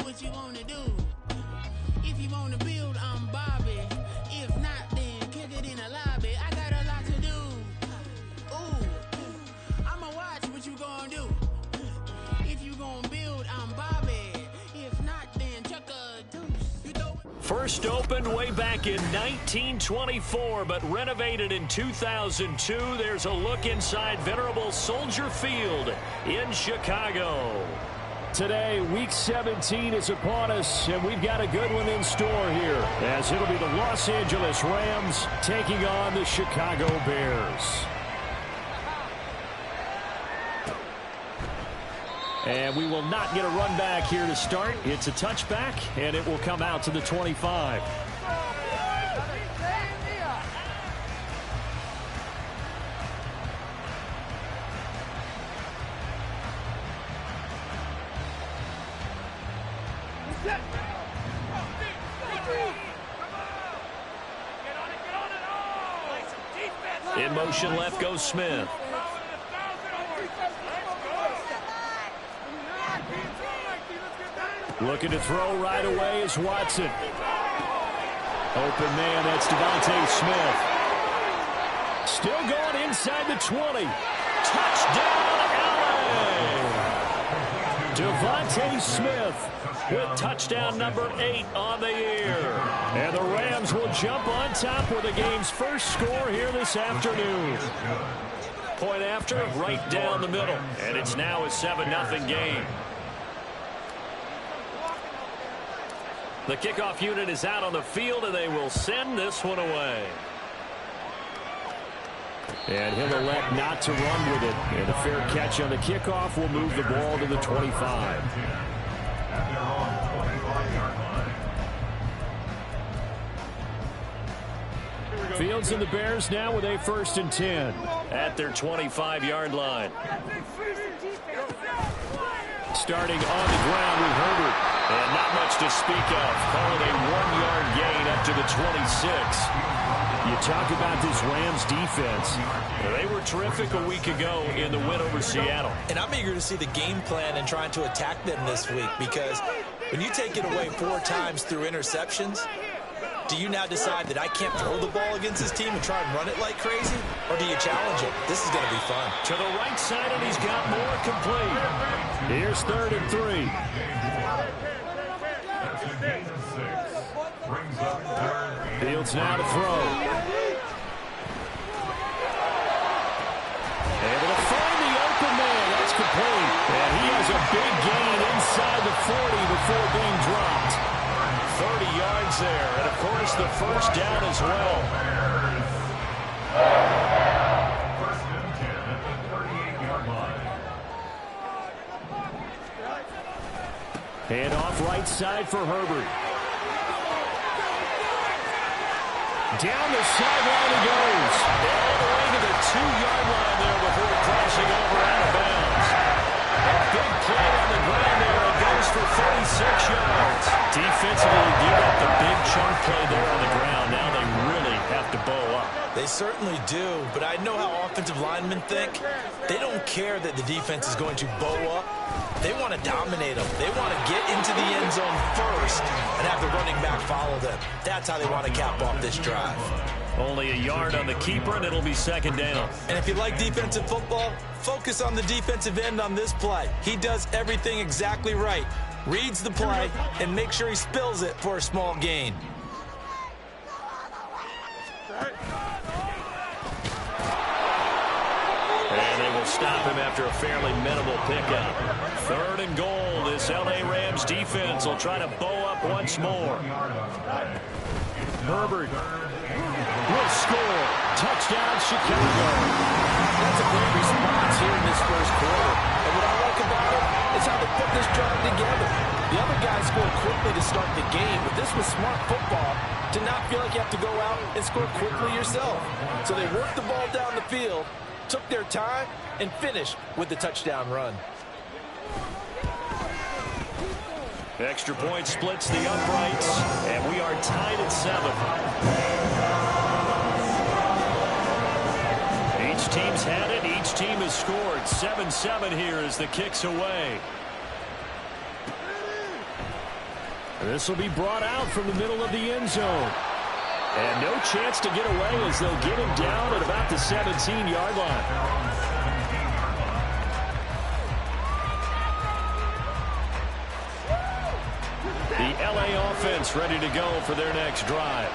what you want to do. If you want to build, I'm Bobby. If not, then kick it in the lobby. I got a lot to do. Ooh, I'ma watch what you gonna do. If you gonna build, I'm Bobby. If not, then chuck a deuce. First opened way back in 1924, but renovated in 2002. There's a look inside venerable Soldier Field in Chicago. Today, Week 17 is upon us, and we've got a good one in store here, as it'll be the Los Angeles Rams taking on the Chicago Bears. And we will not get a run back here to start. It's a touchback, and it will come out to the 25. In motion left goes Smith. Looking to throw right away is Watson. Open man, that's Devontae Smith. Still going inside the 20. Touchdown, LA! Devontae Smith with touchdown number 8 on the year. And the Rams will jump on top with the game's first score here this afternoon. Point after, right down the middle. And it's now a 7-0 game. The kickoff unit is out on the field, and they will send this one away. And he'll elect not to run with it. And a fair catch on the kickoff will move the ball to the 25. Fields and the Bears now with a 1st and 10. At their 25-yard line. Starting on the ground with Herbert. And not much to speak of. Call it a 1-yard gain up to the 26. You talk about this Rams defense. They were terrific a week ago in the win over Seattle. And I'm eager to see the game plan and trying to attack them this week, because when you take it away 4 times through interceptions, do you now decide that I can't throw the ball against this team and try and run it like crazy? Or do you challenge it? This is going to be fun. To the right side, and he's got more complete. Here's 3rd and 3. Fields now to throw. Able to find the open man. That's complete. And he has a big gain inside the 40 before being dropped. 30 yards there. And, of course, the first down as well. First and 10 at the 38-yard line. Hand off right side for Herbert. Down the sideline he goes. All the way to the 2-yard line there before crossing over out of bounds. A big play on the ground there. It goes for 36 yards. Defensively, give up the big chunk play there on the ground. Now they really have to bow up. They certainly do, but I know how offensive linemen think. They don't care that the defense is going to bow up. They want to dominate them. They want to get into the end zone first and have the running back follow them. That's how they want to cap off this drive. Only a yard on the keeper, and it'll be 2nd down. And if you like defensive football, focus on the defensive end on this play. He does everything exactly right. Reads the play and makes sure he spills it for a small gain. And they will stop him after a fairly minimal pickup. 3rd and goal. This L.A. Rams defense will try to bow up once more. Herbert will score. Touchdown, Chicago. That's a great response here in this first quarter. And what I like about it is how they put this drive together. The other guys scored quickly to start the game, but this was smart football to not feel like you have to go out and score quickly yourself. So they worked the ball down the field, took their time, and finished with the touchdown run. Extra point splits the uprights, and we are tied at 7. Each team's had it. Each team has scored. 7-7 here as the kick's away. This will be brought out from the middle of the end zone. And no chance to get away as they'll get him down at about the 17-yard line. The LA offense ready to go for their next drive.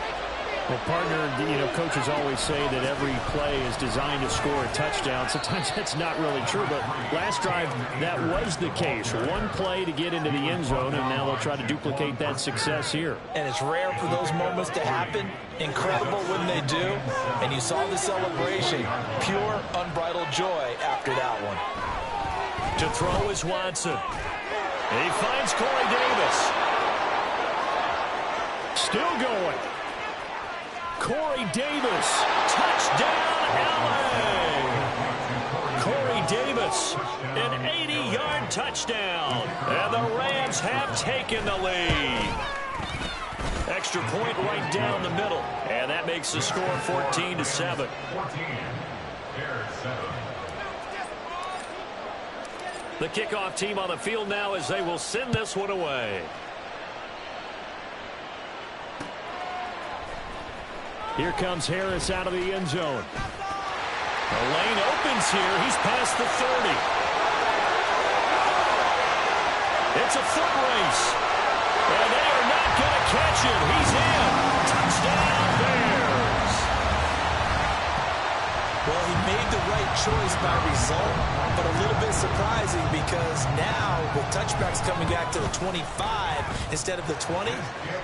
Well, partner, coaches always say that every play is designed to score a touchdown. Sometimes that's not really true, but last drive, that was the case. One play to get into the end zone, and now they'll try to duplicate that success here. And it's rare for those moments to happen. Incredible when they do. And you saw the celebration. Pure, unbridled joy after that one. To throw is Watson. He finds Corey Davis. Still going. Corey Davis, touchdown LA! Corey Davis, an 80-yard touchdown, and the Rams have taken the lead. Extra point right down the middle, and that makes the score 14-7. The kickoff team on the field now as they will send this one away. Here comes Harris out of the end zone. The lane opens here. He's past the 30. It's a foot race. And they are not going to catch him. He's in. Touchdown, Bears. Well, he made the right choice by result, but a little bit surprising because now with touchbacks coming back to the 25 instead of the 20,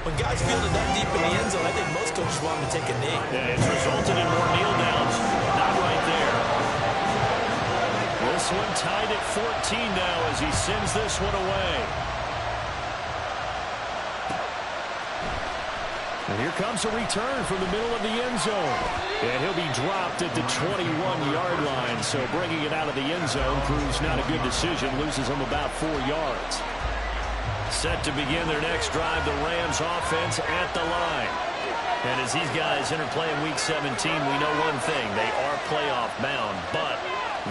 when guys fielded that deep in the end zone, I think most coaches want them to take a knee. Yeah, it's resulted in more kneel downs. Not right there. This one tied at 14 now as he sends this one away. And here comes a return from the middle of the end zone. And he'll be dropped at the 21-yard line. So bringing it out of the end zone proves not a good decision. Loses him about 4 yards. Set to begin their next drive, the Rams offense at the line. And as these guys interplay in Week 17, we know one thing. They are playoff bound, but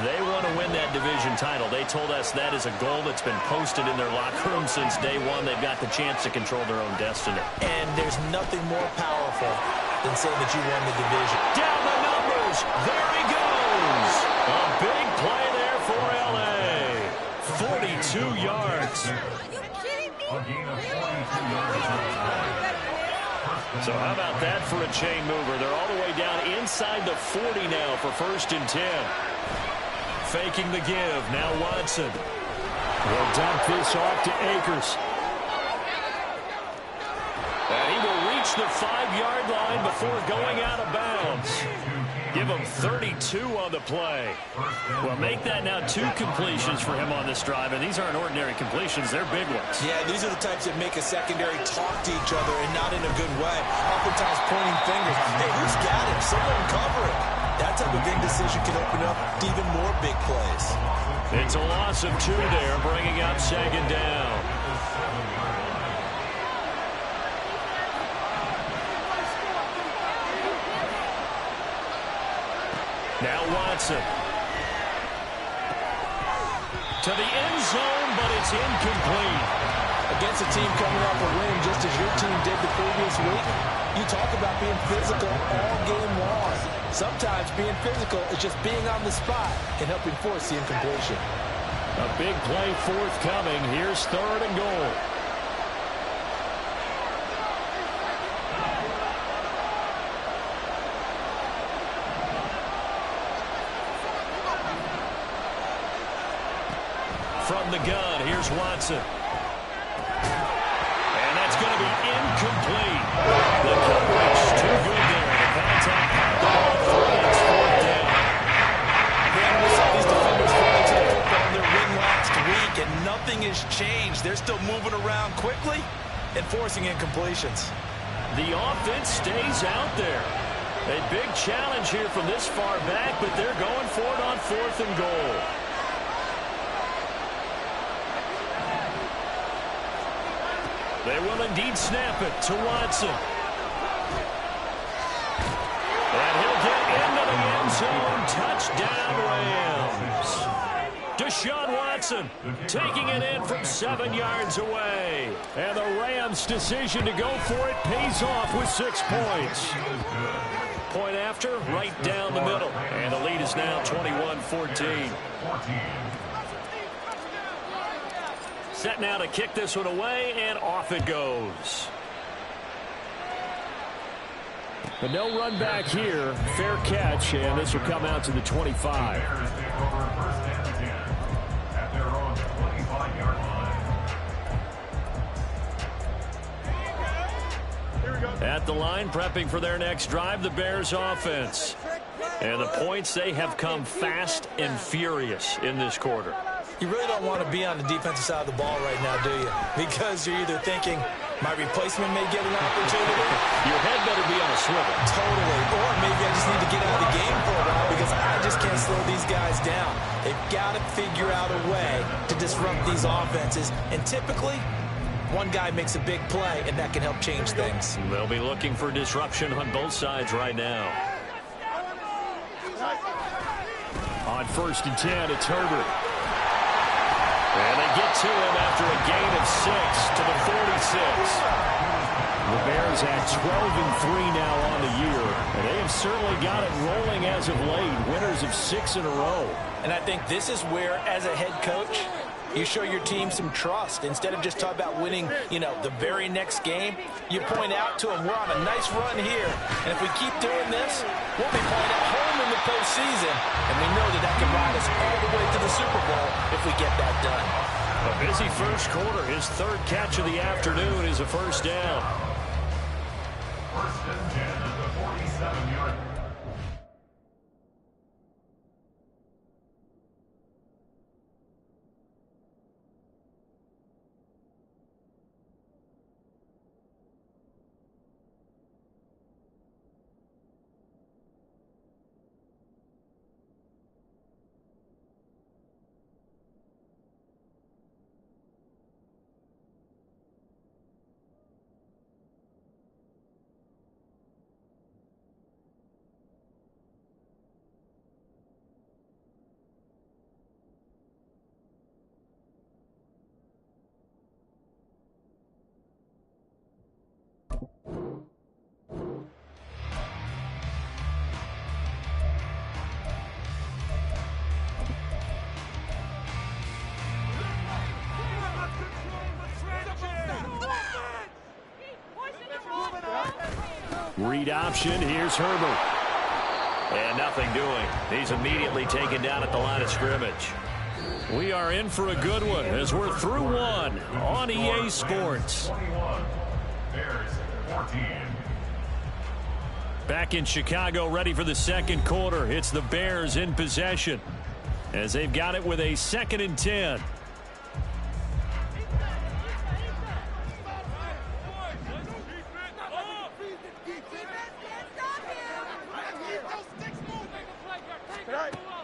they want to win that division title. They told us that is a goal that's been posted in their locker room since day one. They've got the chance to control their own destiny. And there's nothing more powerful than saying that you won the division. Down the numbers. There he goes. A big play there for L.A. 42 yards. A gain of 42 yards on the play. So how about that for a chain mover? They're all the way down inside the 40 now for 1st and 10. Faking the give. Now Watson. Will dump this off to Akers. And he will reach the 5-yard line before going out of bounds. Give him 32 on the play. Well, make that now 2 completions for him on this drive. And these aren't ordinary completions. They're big ones. Yeah, these are the types that make a secondary talk to each other and not in a good way. Oftentimes pointing fingers. Hey, who's got him? Someone cover it. That type of big decision can open up to even more big plays. It's a loss of 2 there, bringing up 2nd down. Now Watson. To the end zone, but it's incomplete. Against a team coming off a win just as your team did the previous week, you talk about being physical all game long. Sometimes being physical is just being on the spot and helping force the incompletion. A big play forthcoming. Here's 3rd and goal. From the gun, here's Watson. And that's going to be incomplete. The coverage too good there. The contact popped the ball free. It's 4th down. Again, we saw these defenders flying to the football in their win last week, and nothing has changed. They're still moving around quickly and forcing incompletions. The offense stays out there. A big challenge here from this far back, but they're going for it on 4th and goal. They will indeed snap it to Watson. And he'll get into the end zone. Touchdown, Rams. Deshaun Watson Mixon taking it in from 7 yards away. And the Rams' decision to go for it pays off with 6 points. Point after, right down the middle. And the lead is now 21-14. Set now to kick this one away, and off it goes. But no run back here. Fair catch, and this will come out to the 25. Bears take over first and 10 at their own 25-yard line. At the line, prepping for their next drive, the Bears offense. And the points, they have come fast and furious in this quarter. You really don't want to be on the defensive side of the ball right now, do you? Because you're either thinking, my replacement may get an opportunity. Your head better be on a swivel. Totally. Or maybe I just need to get out of the game for a while because I just can't slow these guys down. They've got to figure out a way to disrupt these offenses. And typically, one guy makes a big play, and that can help change things. They'll be looking for disruption on both sides right now. On 1st and 10, it's Herbert. And they get to him after a gain of 6 to the 46. The Bears had 12-3 now on the year, and they have certainly got it rolling as of late. Winners of 6 in a row. And I think this is where, as a head coach, you show your team some trust. Instead of just talking about winning, the very next game, you point out to them, we're on a nice run here. And if we keep doing this, we'll be playing at home in the postseason. And we know that can ride us all the way to the Super Bowl if we get that done. A busy first quarter. His 3rd catch of the afternoon is a first down. First and 10 at the 47-yard line. Read option. Here's Herbert. And nothing doing. He's immediately taken down at the line of scrimmage. We are in for a good one as we're through one on EA Sports. 21. Bears 14. Back in Chicago, ready for the second quarter. It's the Bears in possession as they've got it with a 2nd and 10.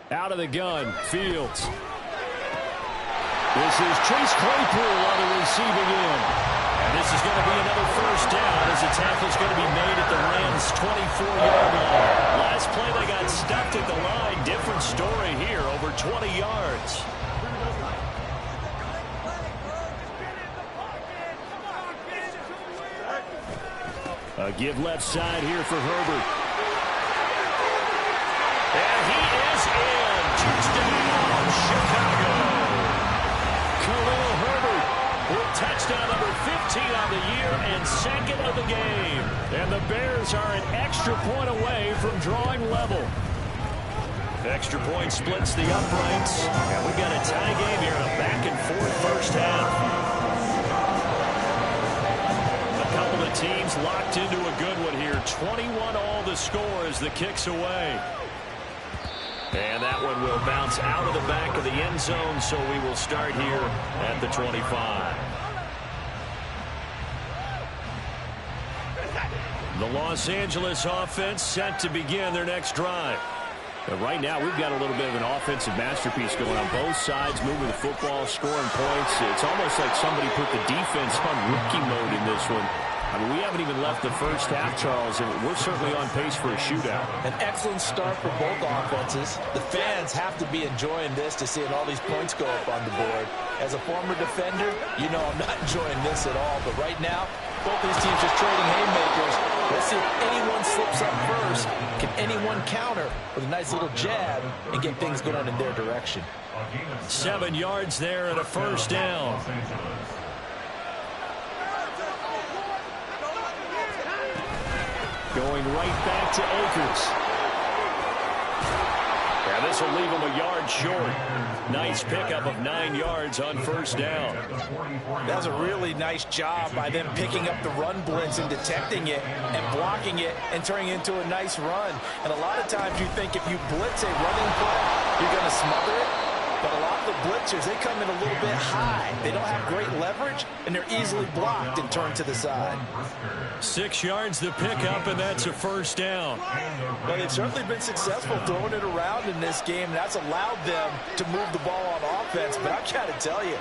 Out of the gun, Fields. This is Chase Claypool on the receiving end. And this is going to be another first down as the tackle's going to be made at the Rams' 24-yard line. Last play they got stuffed at the line. Different story here, over 20 yards. A give left side here for Herbert. And he is in. Touchdown, Chicago. Khalil Herbert with touchdown number 15 on the year and 2nd of the game. And the Bears are an extra point away from drawing level. Extra point splits the uprights. And we've got a tie game here in a back-and-forth first half. A couple of teams locked into a good one here. 21 all the score as the kick's away. And that one will bounce out of the back of the end zone, so we will start here at the 25. The Los Angeles offense set to begin their next drive. But right now, we've got a little bit of an offensive masterpiece going on both sides, moving the football, scoring points. It's almost like somebody put the defense on rookie mode in this one. I mean, we haven't even left the first half, Charles, and we're certainly on pace for a shootout. An excellent start for both offenses. The fans have to be enjoying this to seeing all these points go up on the board. As a former defender, you know I'm not enjoying this at all. But right now, both these teams just trading haymakers. Let's see if anyone slips up first. Can anyone counter with a nice little jab and get things going in their direction? 7 yards there and a first down. Going right back to Akers. Yeah, this will leave him a yard short. Nice pickup of 9 yards on first down. That's a really nice job by them picking up the run blitz and detecting it and blocking it and turning it into a nice run. And a lot of times you think if you blitz a running play, you're going to smother it. But a lot of the blitzers, they come in a little bit high. They don't have great leverage, and they're easily blocked and turned to the side. 6 yards the pickup, and that's a first down. Well, they've certainly been successful throwing it around in this game, and that's allowed them to move the ball on offense. But I've got to tell you,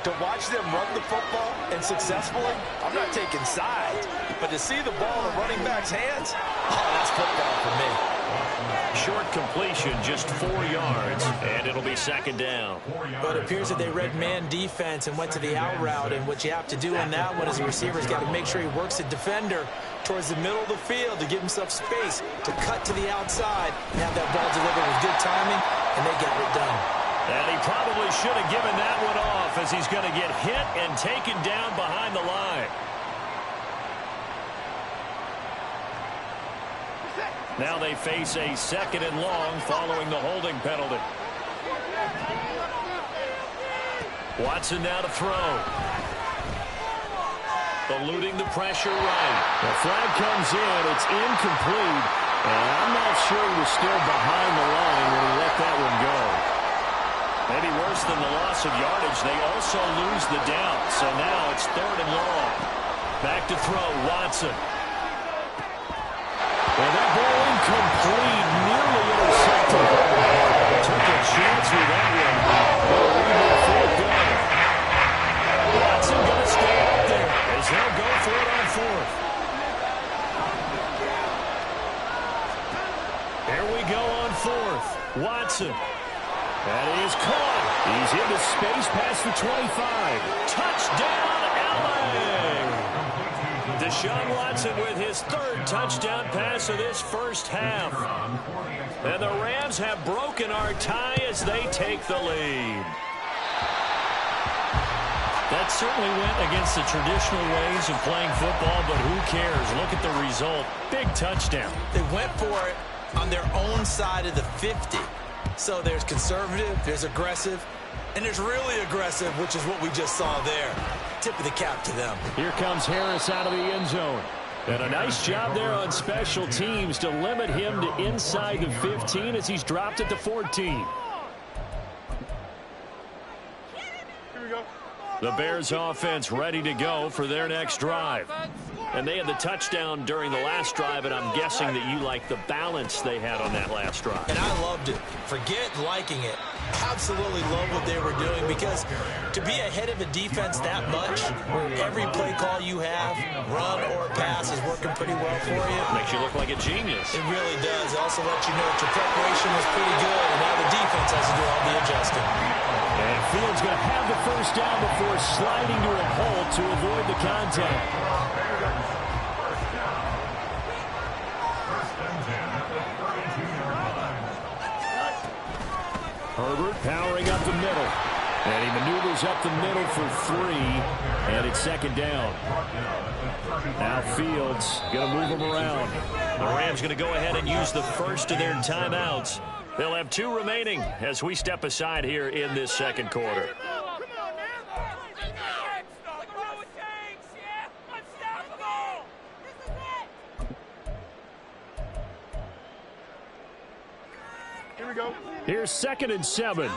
to watch them run the football and successfully, I'm not taking sides. But to see the ball in the running back's hands, oh, that's football for me. Short completion, just 4 yards, and it'll be second down. But it appears that they read man defense and went to the out route, and what you have to do in that one is the receiver's got to make sure he works the defender towards the middle of the field to give himself space to cut to the outside and have that ball delivered with good timing, and they got it done. And he probably should have given that one off as he's going to get hit and taken down behind the line. Now they face a second and long following the holding penalty. Watson now to throw. Eluding the pressure right. The flag comes in. It's incomplete. And I'm not sure he was still behind the line when he let that one go. Maybe worse than the loss of yardage, they also lose the down. So now it's third and long. Back to throw, Watson. And that ball incomplete, nearly intercepted. Took a chance with that one. Fourth down. Watson going to stay out there as they'll go for it on fourth. Here we go on fourth. Watson. That is caught. He's into space past the 25. Touchdown, LA! Deshaun Watson with his third touchdown pass of this first half. And the Rams have broken our tie as they take the lead. That certainly went against the traditional ways of playing football, but who cares? Look at the result. Big touchdown. They went for it on their own side of the 50. So there's conservative, there's aggressive, and there's really aggressive, which is what we just saw there. Tip of the cap to them. Here comes Harris out of the end zone. And a nice job there on special teams to limit him to inside the 15 as he's dropped at the 14. The Bears offense ready to go for their next drive. And they had the touchdown during the last drive, and I'm guessing that you like the balance they had on that last drive. And I loved it. Forget liking it. Absolutely love what they were doing, because to be ahead of a defense that much, where every play call you have, run or pass, is working pretty well for you. Makes you look like a genius. It really does. It also lets you know that your preparation was pretty good, and now the defense has to do all the adjusting. And Fields going to have the first down before sliding to a hole to avoid the contact. Herbert powering up the middle. And he maneuvers up the middle for 3. And it's second down. Now Fields going to move him around. The Rams going to go ahead and use the first of their timeouts. They'll have 2 remaining as we step aside here in this second quarter. Here we go. Here's 2nd and 7.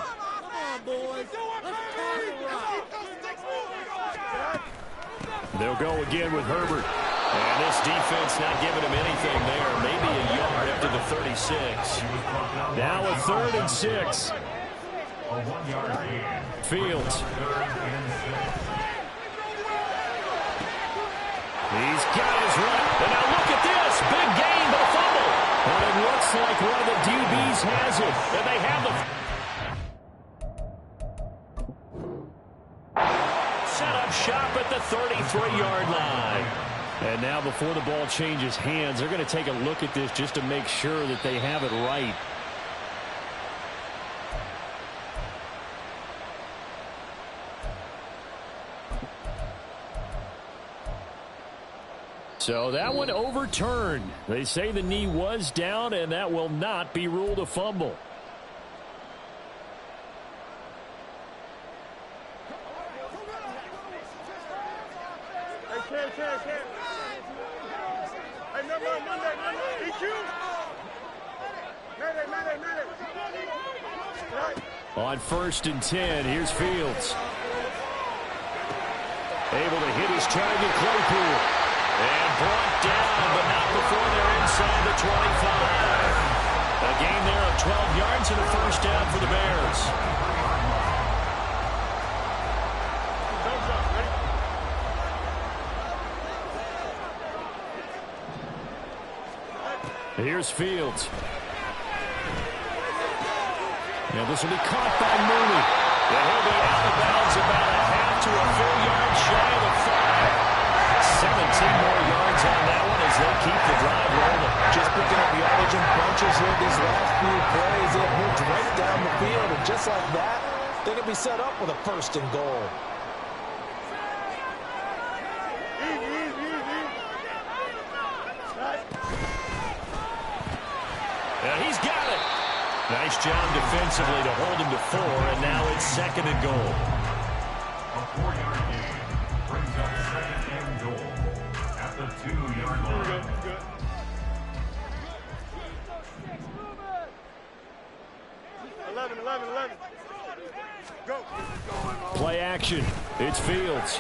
They'll go again with Herbert. And this defense not giving him anything there. Maybe a yard after the 36. Now a 3rd and 6. Fields. He's got One of the DBs has it, and they have the set up shop at the 33-yard line. And now before the ball changes hands, they're going to take a look at this just to make sure that they have it right. So that one overturned. They say the knee was down, and that will not be ruled a fumble. On 1st and 10, here's Fields. Able to hit his target, Claypool. And brought down, but not before they're inside the 25. A gain there of 12 yards and a first down for the Bears. Here's Fields. Now this will be caught by Mooney. And he'll be out of bounds about a half to a full yard shy of the 5. 17 more yards on that one as they keep the drive rolling. Just picking up yardage in bunches here these last few plays. They have moved right down the field, and just like that, they're going to be set up with a 1st and goal. And he's got it. Nice job defensively to hold him to 4, and now it's 2nd and goal. A 4-yard gain brings up 2nd and goal at the 2-yard line. Play action. It's Fields.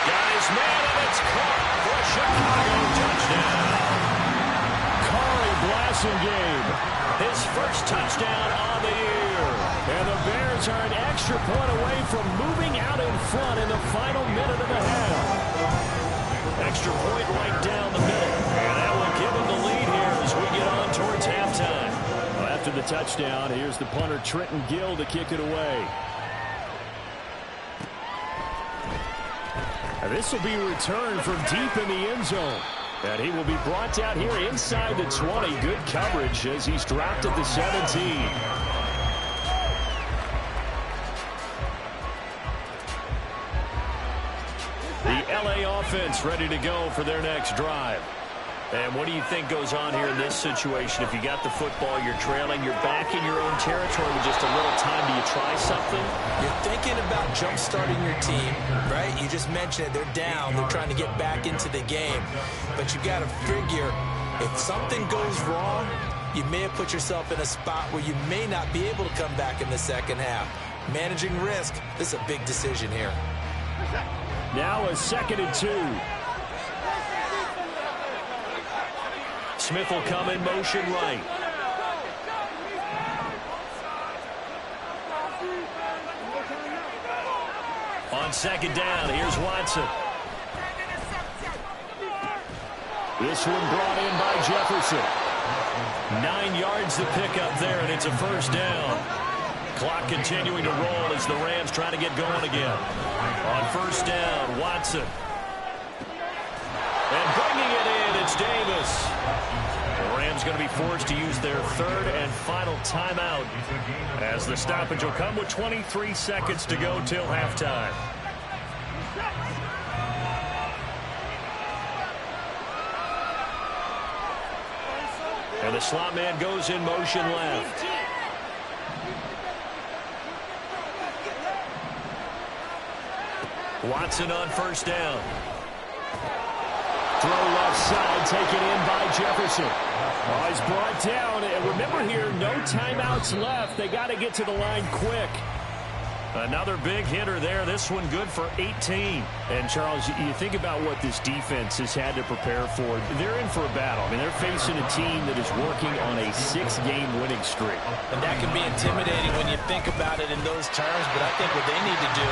Got his man, and it's caught for a Chicago touchdown. Corey Blasingame, his first touchdown on the year. And the Bears are an extra point away from moving out in front in the final minute of the half. Extra point right down the middle. And that will give them the lead here as we get on towards halftime. After the touchdown, here's the punter Trenton Gill to kick it away. And this will be returned from deep in the end zone. And he will be brought down here inside the 20. Good coverage as he's dropped at the 17. The LA offense ready to go for their next drive. And what do you think goes on here in this situation? If you got the football, you're trailing, you're back in your own territory with just a little time. Do you try something? You're thinking about jump-starting your team, right? You just mentioned it. They're down. They're trying to get back into the game. But you got to figure, if something goes wrong, you may have put yourself in a spot where you may not be able to come back in the second half. Managing risk, this is a big decision here. Now a 2nd and 2. Smith will come in motion right. On 2nd down, here's Watson. This one brought in by Jefferson. 9 yards to pick up there, and it's a first down. Clock continuing to roll as the Rams try to get going again. On 1st down, Watson. And bringing it in, it's Davis. The Rams going to be forced to use their 3rd and final timeout as the stoppage will come with 23 seconds to go till halftime. And the slot man goes in motion left. Watson on 1st down. Throw left side, taken in by Jefferson. Oh, he's brought down. And remember here, no timeouts left. They got to get to the line quick. Another big hitter there. This one good for 18. And, Charles, you think about what this defense has had to prepare for. They're in for a battle. I mean, they're facing a team that is working on a 6-game winning streak. And that can be intimidating when you think about it in those terms. But I think what they need to do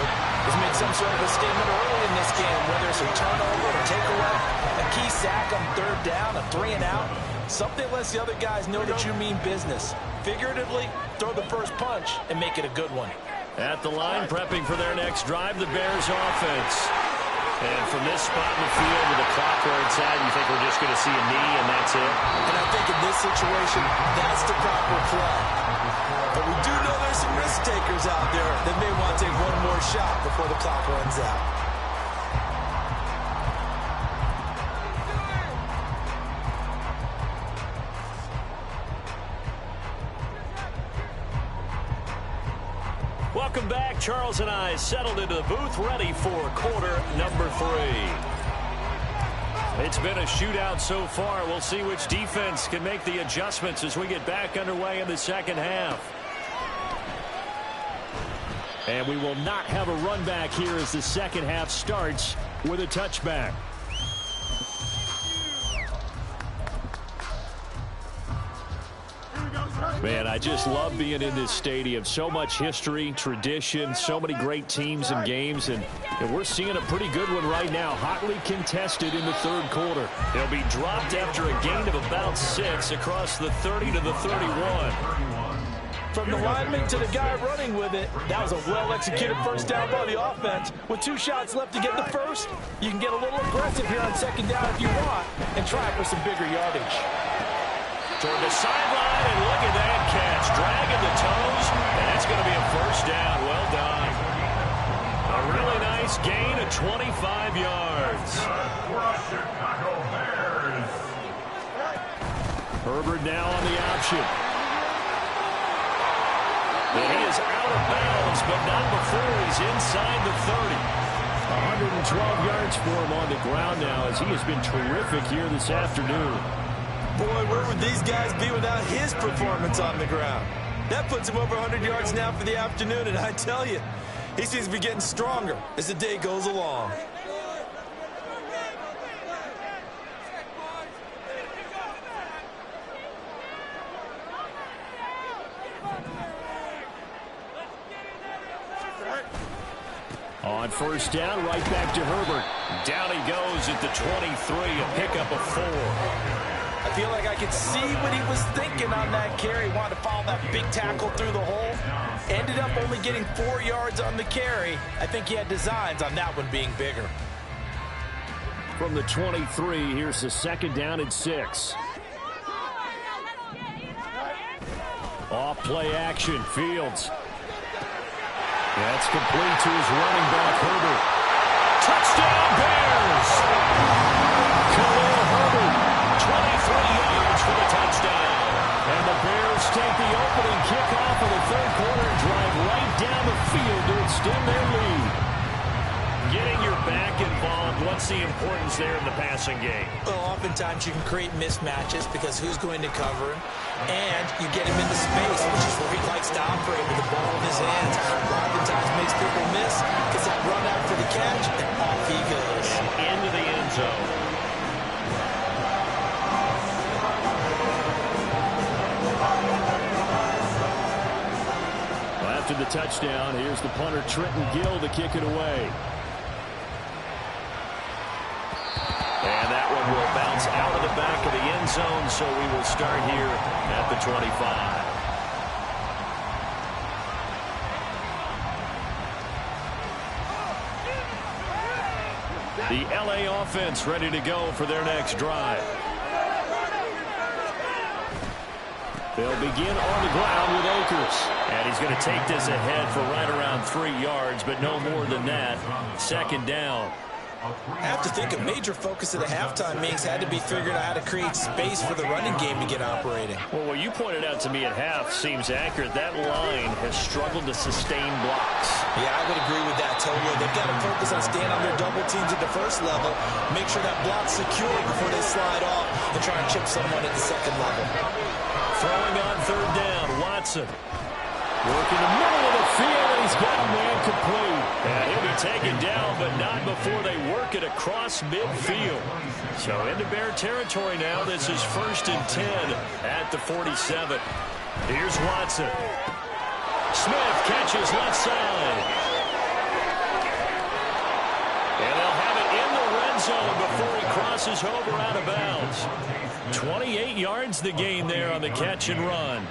is make some sort of a statement early in this game, whether it's a turnover or takeaway, a key sack on 3rd down, a 3-and-out. Something lets the other guys know that you mean business. Figuratively, throw the first punch and make it a good one. At the line, prepping for their next drive, the Bears offense. And from this spot in the field with the clock where it's at, you think we're just going to see a knee and that's it? And I think in this situation, that's the proper play. But we do know there's some risk takers out there that may want to take one more shot before the clock runs out. Welcome back. Charles and I settled into the booth, ready for quarter number 3. It's been a shootout so far. We'll see which defense can make the adjustments as we get back underway in the second half. And we will not have a run back here as the second half starts with a touchback. Man, I just love being in this stadium. So much history, tradition, so many great teams and games, and we're seeing a pretty good one right now. Hotly contested in the third quarter. They'll be dropped after a gain of about 6 across the 30 to the 31. From the lineman to the guy running with it, that was a well-executed first down by the offense. With 2 shots left to get the first, you can get a little aggressive here on second down if you want and try for some bigger yardage. Toward the sideline, and look at that catch. Dragging the toes, and that's going to be a first down. Well done. A really nice gain of 25 yards. Herbert now on the option. And he is out of bounds, but not before he's inside the 30. 112 yards for him on the ground now, as he has been terrific here this afternoon. Boy, where would these guys be without his performance on the ground? That puts him over 100 yards now for the afternoon, and I tell you, he seems to be getting stronger as the day goes along. On first down, right back to Herbert. Down he goes at the 23, a pickup of 4. I feel like I could see what he was thinking on that carry. Wanted to follow that big tackle through the hole. Ended up only getting 4 yards on the carry. I think he had designs on that one being bigger. From the 23, here's the second down and 6. Off play action, Fields. That's complete to his running back, Herbert. Touchdown, Bears! Khalil Herbert, 23 yards for the touchdown. And the Bears take the opening kickoff of the third quarter and drive right down the field to extend their lead. Getting your back involved, what's the importance there in the passing game? Well, oftentimes you can create mismatches because who's going to cover him? And you get him into space, which is where he likes to operate with the ball in his hands. Oftentimes makes people miss, gets that run out for the catch, and off he goes. Into the end zone. Well, after the touchdown, here's the punter, Trenton Gill, to kick it away. And that one will bounce out of the back of the end zone, so we will start here at the 25. The LA offense ready to go for their next drive. They'll begin on the ground with Akers. And he's going to take this ahead for right around 3 yards, but no more than that. Second down. I have to think a major focus of the halftime meetings had to be figuring out how to create space for the running game to get operating. Well, what you pointed out to me at half seems accurate. That line has struggled to sustain blocks. Yeah, I would agree with that totally. They've got to focus on staying on their double teams at the first level, make sure that block's secure before they slide off and try and chip someone at the second level. Throwing on third down, Watson. Working the middle of the field, and he's got a man complete. And he'll be taken down, but not before they work it across midfield. So into Bear territory now. This is 1st and 10 at the 47. Here's Watson. Smith catches left side. And they'll have it in the red zone before he crosses over out of bounds. 28 yards the gain there on the catch and run.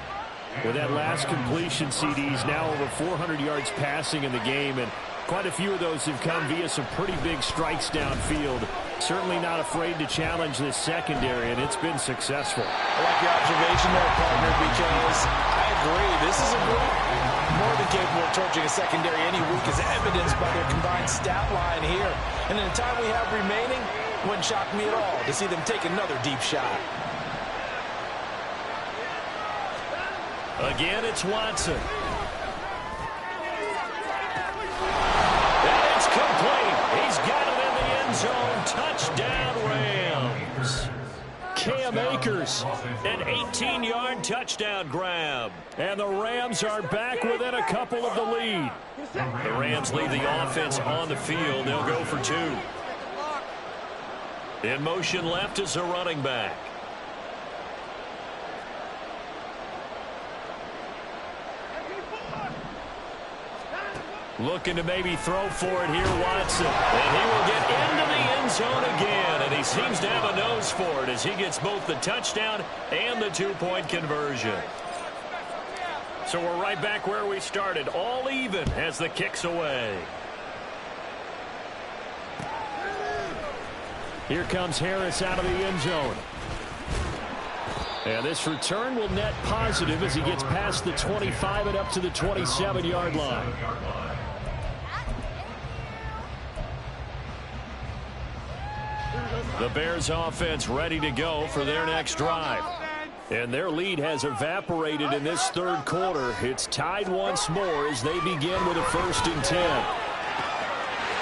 With that last completion, CD's now over 400 yards passing in the game, and quite a few of those have come via some pretty big strikes downfield. Certainly not afraid to challenge this secondary, and it's been successful. I like your observation there, partner, because I agree. This is a group more than capable of torching a secondary any week, as evidenced by their combined stat line here. And in the time we have remaining, wouldn't shock me at all to see them take another deep shot. Again, it's Watson. And it's complete. He's got it in the end zone. Touchdown, Rams. Cam Akers, an 18-yard touchdown grab. And the Rams are back within a couple of the lead. The Rams leave the offense on the field. They'll go for two. In motion left is a running back. Looking to maybe throw for it here, Watson. And he will get into the end zone again. And he seems to have a nose for it as he gets both the touchdown and the two-point conversion. So we're right back where we started. All even as the kick's away. Here comes Harris out of the end zone. And this return will net positive as he gets past the 25 and up to the 27-yard line. The Bears offense ready to go for their next drive. And their lead has evaporated in this third quarter. It's tied once more as they begin with a 1st and 10.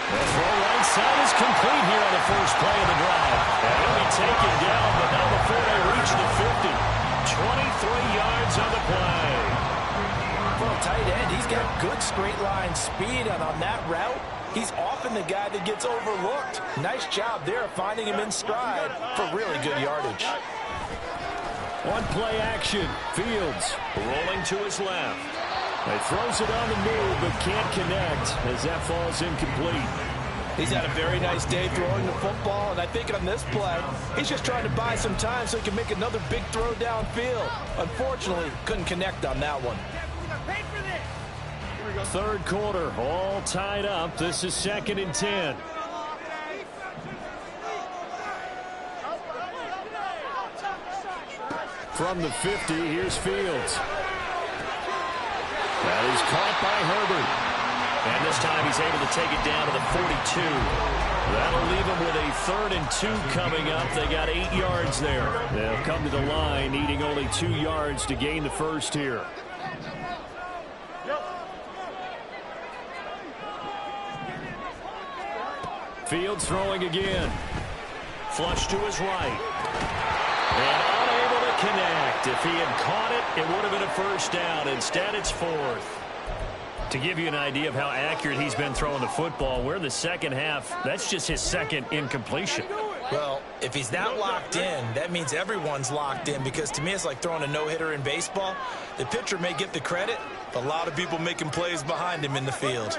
The throw right side is complete here on the first play of the drive. And he'll be taken down, but not before they reach the 50. 23 yards on the play. For a tight end, he's got good straight line speed, and on that route, he's often the guy that gets overlooked. Nice job there of finding him in stride for really good yardage. One play action. Fields Rolling to his left. he throws it on the move but can't connect as that falls incomplete. He's had a very nice day throwing the football, and I think on this play, he's just trying to buy some time so he can make another big throw downfield. Unfortunately, couldn't connect on that one. Third quarter, all tied up. This is 2nd and 10. From the 50, here's Fields. That is caught by Herbert. And this time he's able to take it down to the 42. That'll leave him with a 3rd and 2 coming up. They got 8 yards there. They'll come to the line, needing only 2 yards to gain the first here. Fields throwing again. Flush to his right. And unable to connect. If he had caught it, it would have been a 1st down. Instead, it's 4th. To give you an idea of how accurate he's been throwing the football, we're in the second half. That's just his 2nd incompletion. Well, if he's not locked in, that means everyone's locked in, because to me it's like throwing a no-hitter in baseball. The pitcher may get the credit, but a lot of people making plays behind him in the field.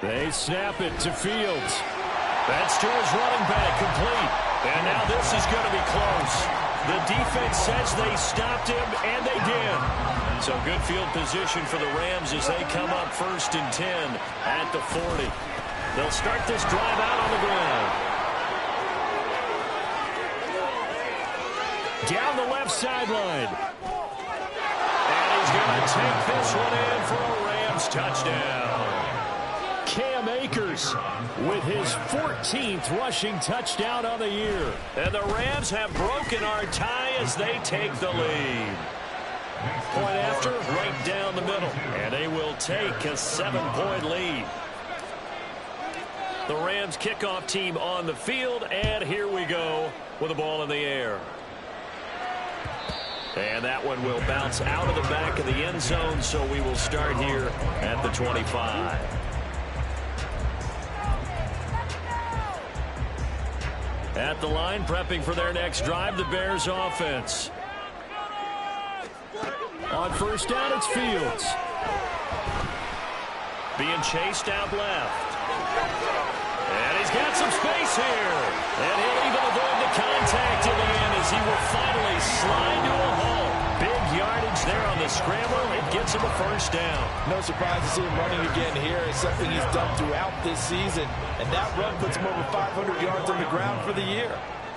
They snap it to Fields. That's to his running back, complete. And now this is going to be close. The defense says they stopped him, and they did. So good field position for the Rams as they come up 1st and 10 at the 40. They'll start this drive out on the ground. Down the left sideline. And he's going to take this one in for a Rams touchdown. Cam Akers with his 14th rushing touchdown on the year. And the Rams have broken our tie as they take the lead. Point after, right down the middle. And they will take a 7-point lead. The Rams kickoff team on the field, and here we go with the ball in the air. And that one will bounce out of the back of the end zone, so we will start here at the 25. At the line, prepping for their next drive, the Bears offense. On 1st down, it's Fields. Being chased out left. And he's got some space here. And he'll even avoid the contact in the end as he will finally slide to a halt. Big yardage there on the scramble. It gets him a first down. No surprise to see him running again here. It's something he's done throughout this season. And that run puts him over 500 yards on the ground for the year.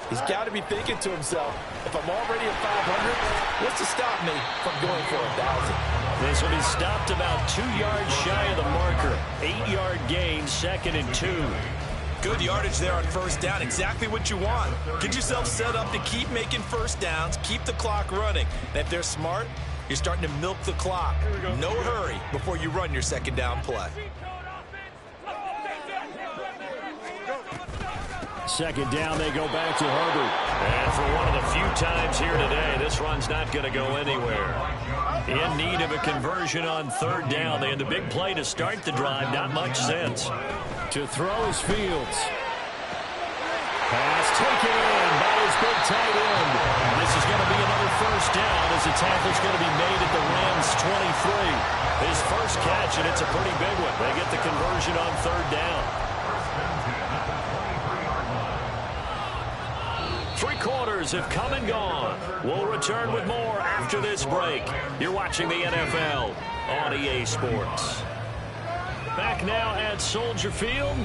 He's got to be thinking to himself, if I'm already at 500, what's to stop me from going for 1,000? This will be stopped about 2 yards shy of the marker. 8-yard gain, 2nd and 2. Good yardage there on first down. Exactly what you want. Get yourself set up to keep making first downs, keep the clock running. And if they're smart, you're starting to milk the clock. No hurry before you run your second down play. Second down, they go back to Herbert. And for one of the few times here today, this run's not going to go anywhere. In need of a conversion on third down. They had the big play to start the drive. Not much sense. To throw is Fields. Pass taken in by his big tight end. This is going to be another first down as the tackle's going to be made at the Rams' 23. His first catch, and it's a pretty big one. They get the conversion on third down. 3 quarters have come and gone. We'll return with more after this break. You're watching the NFL on EA Sports. Back now at Soldier Field.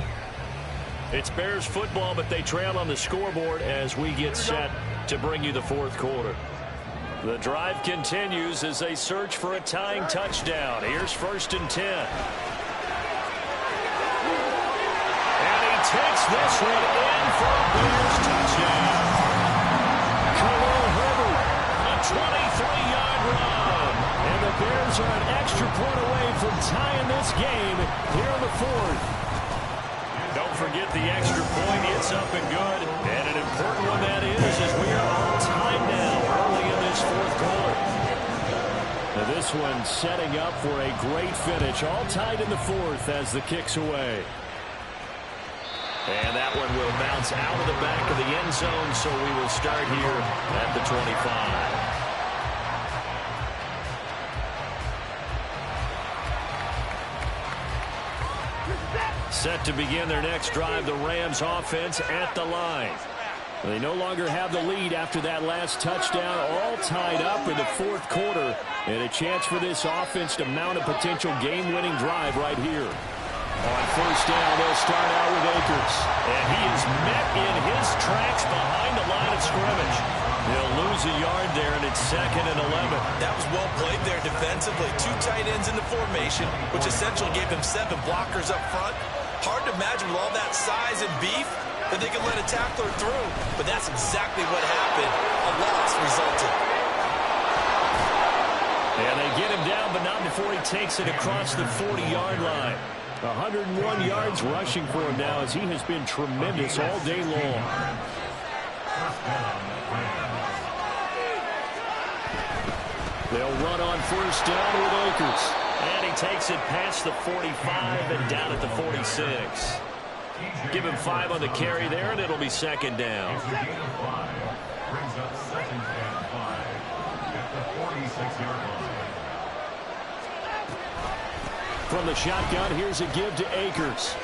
It's Bears football, but they trail on the scoreboard as we get set to bring you the fourth quarter. The drive continues as they search for a tying touchdown. Here's 1st and 10. And he takes this one in for a Bears touchdown. Khalil Herbert, a 23-yard run. And the Bears are an extra point away from tying this game here in the fourth. Don't forget the extra point. It's up and good. And an important one that is as we are on time now early in this fourth quarter. Now this one setting up for a great finish. All tied in the fourth as the kick's away. And that one will bounce out of the back of the end zone, so we will start here at the 25. Set to begin their next drive, the Rams offense at the line. They no longer have the lead after that last touchdown, all tied up in the fourth quarter, and a chance for this offense to mount a potential game-winning drive right here. On first down, they'll start out with Akers. And he is met in his tracks behind the line of scrimmage. They'll lose a yard there, and it's 2nd and 11. That was well played there defensively. 2 tight ends in the formation, which essentially gave them 7 blockers up front. Hard to imagine with all that size and beef that they could let a tackler through. But that's exactly what happened. A loss resulted. And they get him down, but not before he takes it across the 40-yard line. 101 yards rushing for him now as he has been tremendous all day long. They'll run on first down with Akers. And he takes it past the 45 and down at the 46. Give him 5 on the carry there, and it'll be 2nd down. Brings up 2nd and 5 at the 46-yard line. From the shotgun, here's a give to Akers.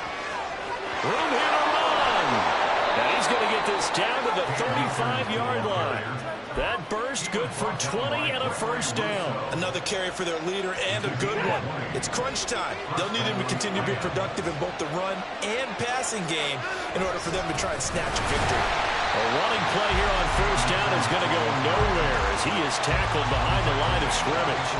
Room here to run. And he's going to get this down to the 35-yard line. That burst good for 20 and a first down. Another carry for their leader and a good one. It's crunch time. They'll need him to continue to be productive in both the run and passing game in order for them to try and snatch a victory. A running play here on first down is going to go nowhere as he is tackled behind the line of scrimmage.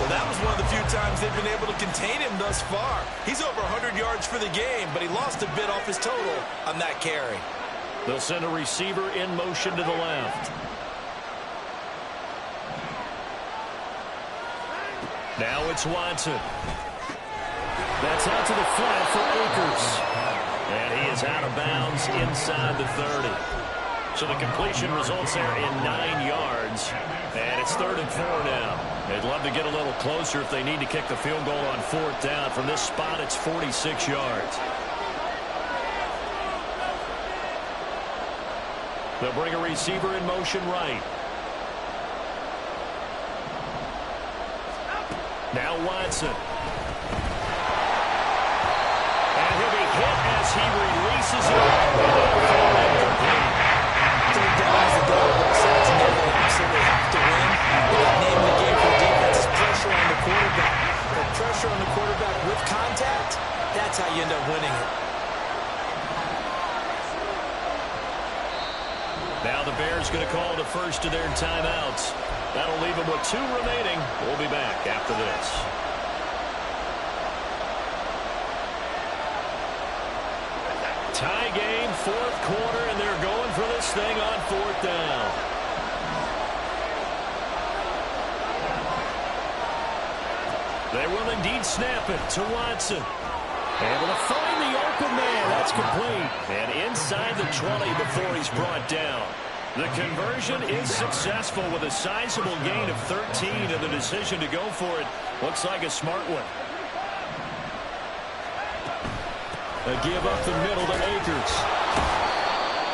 Well, that was one of the few times they've been able to contain him thus far. He's over 100 yards for the game, but he lost a bit off his total on that carry. They'll send a receiver in motion to the left. Now it's Watson. That's out to the flat for Akers. And he is out of bounds inside the 30. So the completion results there in 9 yards. And it's 3rd and 4 now. They'd love to get a little closer if they need to kick the field goal on 4th down. From this spot, it's 46 yards. They'll bring a receiver in motion right. Now Watson. And he'll be hit as he releases it. Third down is the goal, both sides and everything. So they have to win. The name of the game for the defense is pressure on the quarterback. But pressure on the quarterback with contact, that's how you end up winning it. Now the Bears going to call the first of their timeouts. That'll leave them with 2 remaining. We'll be back after this. Tie game, 4th quarter, and they're going for this thing on 4th down. They will indeed snap it to Watson. Able to find the open man. That's complete. And inside the 20 before he's brought down. The conversion is successful with a sizable gain of 13, and the decision to go for it looks like a smart one. A give up the middle to Akers.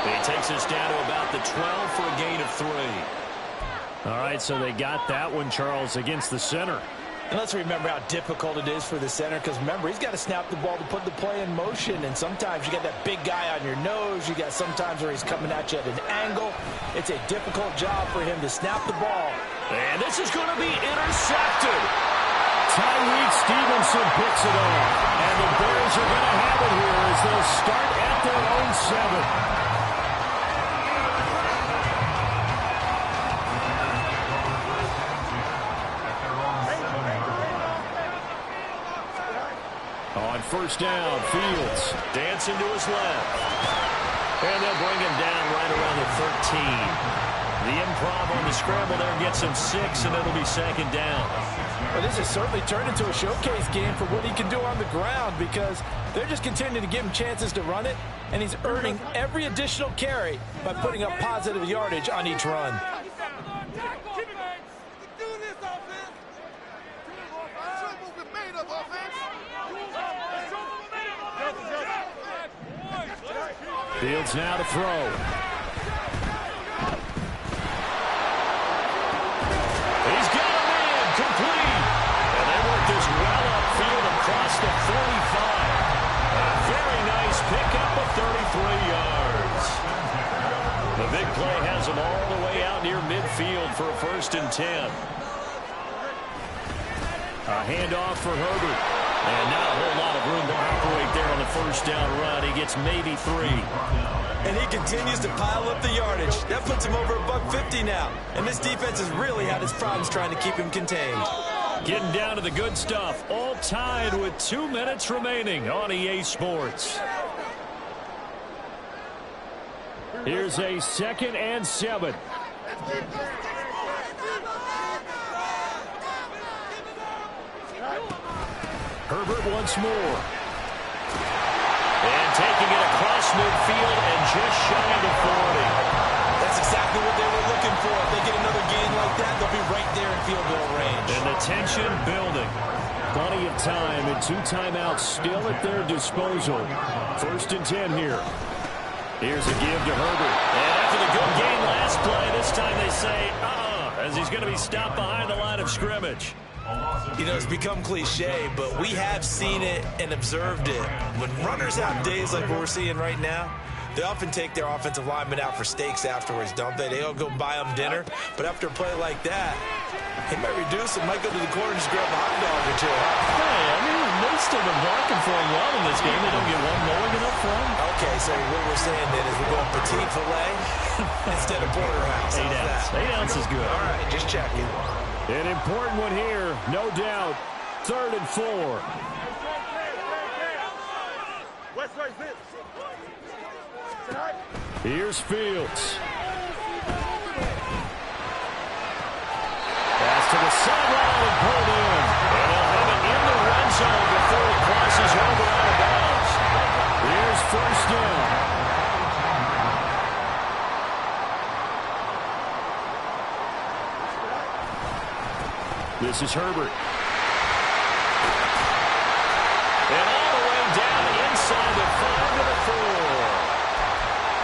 He takes us down to about the 12 for a gain of 3. All right, so they got that one, Charles, against the center. And let's remember how difficult it is for the center, because remember, he's got to snap the ball to put the play in motion, and sometimes you got that big guy on your nose. You got sometimes where he's coming at you at an angle. It's a difficult job for him to snap the ball. And this is going to be intercepted. Tyreek Stevenson picks it off. And the Bears are going to have it here as they'll start at their own 7. On first down, Fields dancing to his left. And they'll bring him down right around the 13. The improv on the scramble there gets him 6, and it'll be 2nd down. Well, this has certainly turned into a showcase game for what he can do on the ground, because they're just continuing to give him chances to run it, and he's earning every additional carry by putting up positive yardage on each run. Fields now to throw. He's got a man complete. And they work this well upfield across the 45. A very nice pickup of 33 yards. The big play has him all the way out near midfield for a 1st and 10. A handoff for Herbert. And not a whole lot of room to operate there on the 1st down run. He gets maybe 3. And he continues to pile up the yardage. That puts him over $150 now. And this defense has really had its problems trying to keep him contained. Getting down to the good stuff. All tied with 2 minutes remaining on EA Sports. Here's a 2nd and 7. Herbert once more. And taking it across midfield and just shy of the 40. That's exactly what they were looking for. If they get another gain like that, they'll be right there in field goal range. And the tension building. Plenty of time and 2 timeouts still at their disposal. 1st and 10 here. Here's a give to Herbert. And after the good game last play, this time they say, as he's going to be stopped behind the line of scrimmage. You know, it's become cliche, but we have seen it and observed it. When runners have days like what we're seeing right now, they often take their offensive linemen out for steaks afterwards, don't they? They all go buy them dinner. But after a play like that, he might reduce it, might go to the corner and just grab a hot dog or 2. Hey, I mean, most of them blocking for him well in this game. They don't get one Mulligan up front. Okay, so what we're saying then is we're going petite filet instead of porterhouse. 8 ounce. 8 ounce is good. All right, just checking. An important one here, no doubt. 3rd and 4. Here's Fields. Pass to the sideline and pulled in. And they'll have it in the red zone before it crosses over out of bounds. Here's 1st down. This is Herbert. And all the way down inside the 5 to the 4.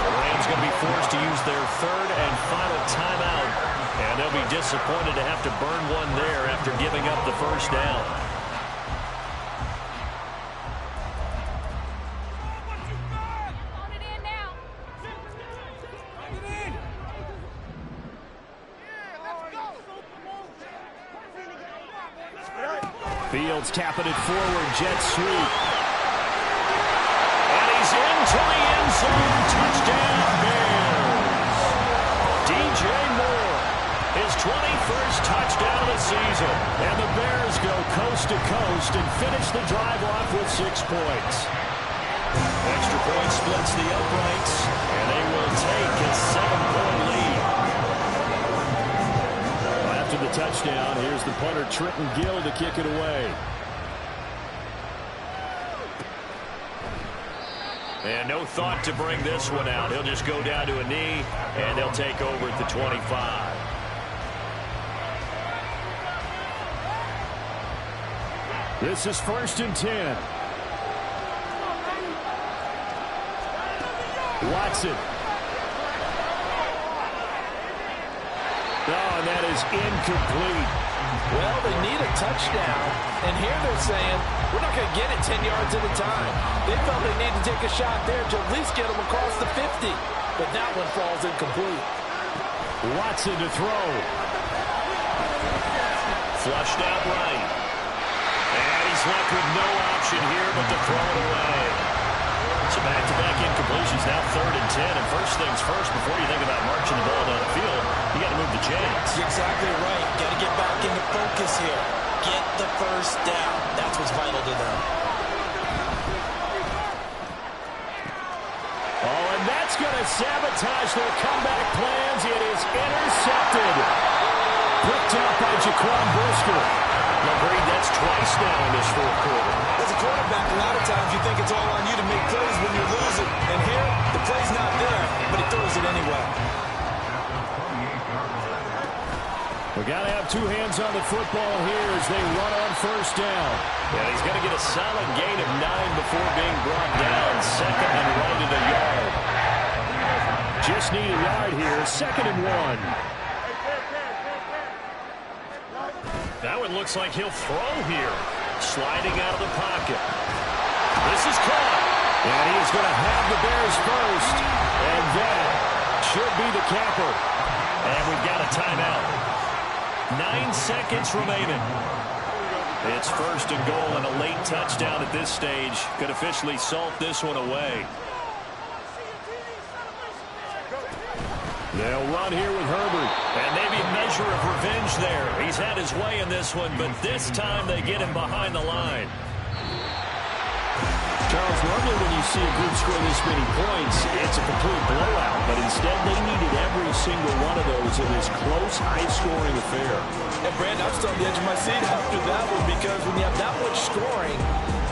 The Rams going to be forced to use their 3rd and final timeout. And they'll be disappointed to have to burn one there after giving up the 1st down. Fields tapping it forward, jet sweep. And he's into the end zone. Touchdown, Bears. DJ Moore, his 21st touchdown of the season. And the Bears go coast to coast and finish the drive off with 6 points. Extra point splits the uprights, and they will take a 7-point lead. After the touchdown, here's the punter, Trenton Gill, to kick it away. And no thought to bring this one out. He'll just go down to a knee, and they'll take over at the 25. This is 1st and 10. Watson. Oh, and that is incomplete. Well, they need a touchdown, and here they're saying, we're not going to get it 10 yards at a time. They felt they need to take a shot there to at least get them across the 50, but that one falls incomplete. Watson to throw. Flushed out right. And he's left with no option here but to throw it away. So back-to-back incompletions, now 3rd and 10. And first things first, before you think about marching the ball down the field, you got to move the chains. You're exactly right. Got to get back into focus here. Get the first down. That's what's vital to them. Oh, and that's going to sabotage their comeback plans. It is intercepted. Picked up by Jaquan Brisker. Now, Brady, that's twice now in this 4th quarter. As a quarterback, a lot of times you think it's all on you to make plays when you're losing. And here, the play's not there, but he throws it anyway. We got to have 2 hands on the football here as they run on 1st down. Yeah, he's got to get a solid gain of 9 before being brought down. 2nd and right at a yard. Just need a yard here. 2nd and 1. That one looks like he'll throw here. Sliding out of the pocket. This is caught. And he is going to have the Bears first. And that should be the capper. And we've got a timeout. 9 seconds remaining. It's 1st and goal, and a late touchdown at this stage could officially salt this one away. They'll run here with Herbert. And maybe a measure of revenge there. He's had his way in this one, but this time they get him behind the line. Charles, normally when you see a group score this many points, it's a complete blowout. But instead, they needed every single one of those in this close, high-scoring affair. And, Brandon, I'm still on the edge of my seat after that one because when you have that much scoring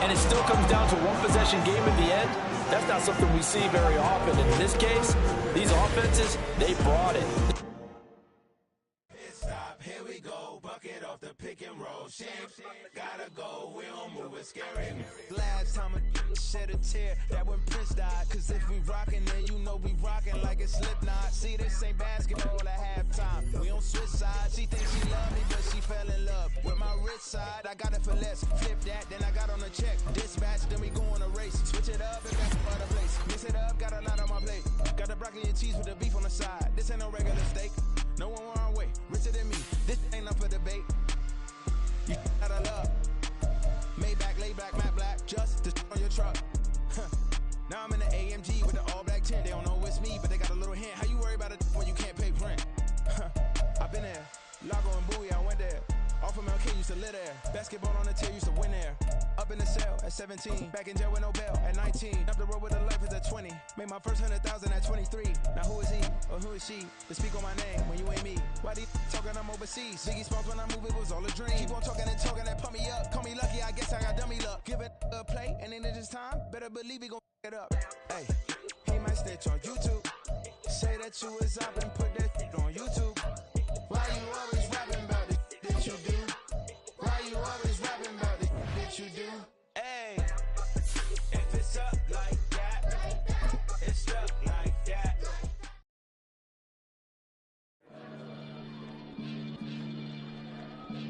and it still comes down to one-possession game at the end, that's not something we see very often. And in this case, these offenses, they brought it. Here we go, bucket off the pick and roll. Gotta go, we don't move it scary. Last time a shed a tear, that when Prince died. Cause if we rockin', then you know we rockin' like it's Slipknot. See, this ain't basketball at halftime. We on switch sides. She thinks she love me, but she fell in love with my rich side. I got it for less. Flip that, then I got on a check. Dispatch, then we go on a race. Switch it up and back to other place. Mix it up, got a lot on my plate. Got the broccoli and cheese with the beef on the side. This ain't no regular steak. No one wrong way, richer than me. This ain't up for debate. You gotta love. Maybach, lay back, matte black, just to on your truck. Now I'm in the AMG with the all black tint. They don't know it's me, but they got a little hint. How you worry about it when you can't pay rent? I've been there. Lago and Bowie, I went there. Off of MLK, used to live there. Basketball on the tier, used to win there. Up in the cell at 17. Back in jail with no bail at 19. Up the road with a life is at 20. Made my first 100,000 at 23. Now who is he or who is she to speak on my name when you ain't me? Why they talking I'm overseas? Biggie Smalls when I move, it was all a dream. Keep on talking and talking, that pump me up. Call me lucky, I guess I got dummy luck. Give it a play, and then it's time. Better believe he gon' it up. Hey, he might snitch on YouTube. Say that you was up and